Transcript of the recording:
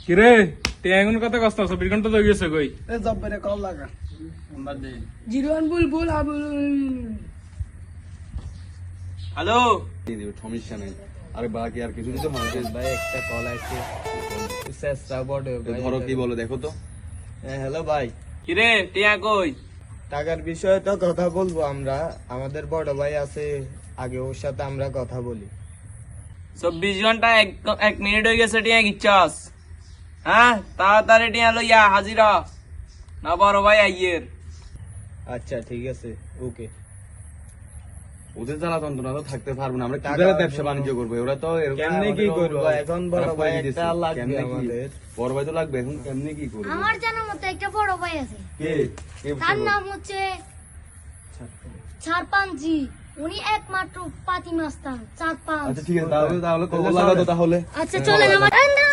কিরে টেঙ্গুন কত কষ্ট 24 ঘন্টা তো গেছে কই এ জব্বরে কল লাগা নাম্বার দে 01 বুলবুল আবুল হ্যালো সমস্যা নেই আরে বাকি আর কিছু দিতে হবে ভাই একটা কল আসছে চেষ্টা বড় ভাই ধরো কি বলো দেখো তো হ্যালো ভাই কিরে টিয়া কই টাকার বিষয়ে তো কথা বলবো আমরা আমাদের বড় ভাই আছে আগে ওর সাথে আমরা কথা বলি 24 ঘন্টা 1 মিনিট হয়ে গেছে টিয়া গিচ্ছাস হ্যাঁ তাড়াতাড়ি টিয়া লইয়া হাজির হ না বড় ভাই আইয়ের আচ্ছা ঠিক আছে ওকে ওদের জ্বালা যন্ত্রণা তো থাকতে পারবো না আমরা টাকা কিভাবে ব্যবসা বাণিজ্য করবো ওরা তো এরকম কেমনে কি করবো এখন বড় খারাপ ভাই করে দিয়েছে। একটা লাগবে কেমনে কি? আমাদের বড় ভাই তো লাগবে এখন কেমনে কি করবো আমার জানার মতো একটা বড় ভাই আছে কে কে তার বলবো? নাম হচ্ছে ছারপানজি উনি একমাত্র পাতি মাস্তান চারপান আচ্ছা ঠিক আছে তাহলে কল লাগাতো তাহলে আচ্ছা চলেন আমার